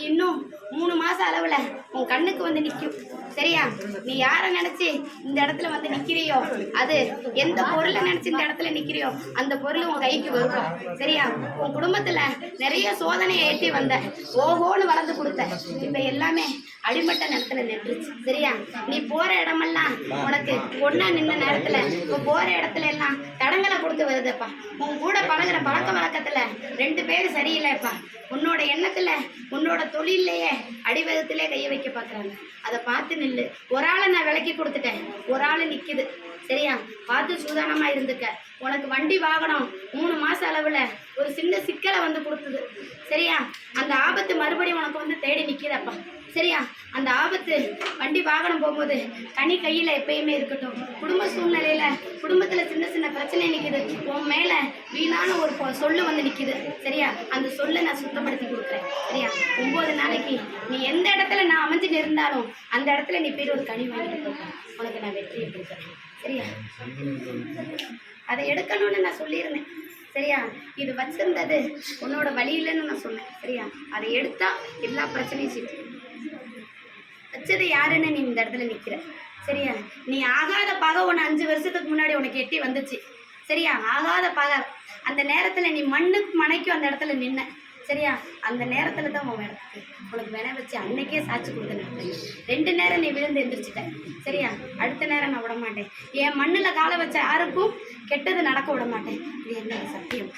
இன்னும் 3 மாசம் அளவுல உன் கண்ணுக்கு வந்து நிற்கும். சரியா? நீ யாரை நினைச்சு இந்த இடத்துல வந்து நிக்கிறியோ, அது எந்த பொருளை நினைச்சு இந்த இடத்துல நிக்கிறியோ அந்த பொருள் உன் கைக்கு வரும். சரியா? உன் குடும்பத்துல நிறைய சோதனை ஏற்றி வந்த, ஓஹோன்னு வளர்ந்து கொடுத்த, இப்ப எல்லாமே அடிமட்ட நேரத்துல நின்றுச்சு. சரியா? நீ போற இடமெல்லாம் உனக்கு ஒன்னா நின்ன நேரத்துல இப்ப போற இடத்துல எல்லாம் தடங்களை கொடுத்து வருதுப்பா. உன் கூட பழகுற பழக்க வழக்கத்துல 2 பேரும் சரியில்லைப்பா. உன்னோட எண்ணத்துல உன்னோட தொழிலையே அடிவகத்திலே கைய வைக்க பாக்குறாங்க. அதை பார்த்து நில்லு. ஒரு ஆளை நான் விலக்கி கொடுத்துட்டேன், ஒரு ஆளு நிக்குது. சரியா? பார்த்து சூதானமா இருந்துக்க. உனக்கு வண்டி வாகனம் 3 மாசம் அளவுல ஒரு சின்ன சிக்கலை வந்து கொடுத்தது. சரியா? அந்த ஆபத்து மறுபடியும் உனக்கு வந்து தேடி நிக்குதப்பா. சரியா? அந்த ஆபத்து வண்டி வாகனம் போகும்போது தனி கையில எப்பயுமே இருக்கட்டும். குடும்ப சூழ்நிலையில குடும்பத்துல சின்ன சின்ன பிரச்சனை நிக்குது. உன் மேல வீணான ஒரு சொல்லு வந்து நிக்குது. சரியா? அந்த சொல்லை நான் சுத்தப்படுத்தி கொடுக்குறேன். சரியா? 9 நாளைக்கு நீ எந்த இடத்துல நான் அமைஞ்சுட்டு இருந்தாலும் அந்த இடத்துல நீ போய் ஒரு கனி வாங்கிட்டு போக உனக்கு நான் வெற்றியை கொடுக்குறேன். சரியா? அதை எடுக்கணும்னு நான் சொல்லியிருந்தேன். சரியா? இது வச்சிருந்தது உன்னோட வழியிலன்னு நான் சொன்னேன். சரியா? அதை எடுத்தா எல்லா பிரச்சனையும் சீட்டு. வச்சது யாருன்னு நீ இந்த இடத்துல நிற்கிற. சரியா? நீ ஆகாத பகை உன்னை 5 வருஷத்துக்கு முன்னாடி உனக்கு எட்டி வந்துச்சு. சரியா? ஆகாத பகை. அந்த நேரத்தில் நீ மண்ணுக்கு மனைக்கும் அந்த இடத்துல நின்ன. சரியா? அந்த நேரத்தில் தான் உன் இடத்துக்கு உனக்கு வினை வச்சு அன்னைக்கே சாட்சி கொடுத்த நேரத்தில் 2 நேரம் நீ விழுந்து எந்திரிச்சிட்ட. சரியா? அடுத்த நேரம் நான் விட மாட்டேன். என் மண்ணில் காலை வச்ச யாருக்கும் கெட்டது நடக்க விட மாட்டேன். இது என்னோட சத்தியம்.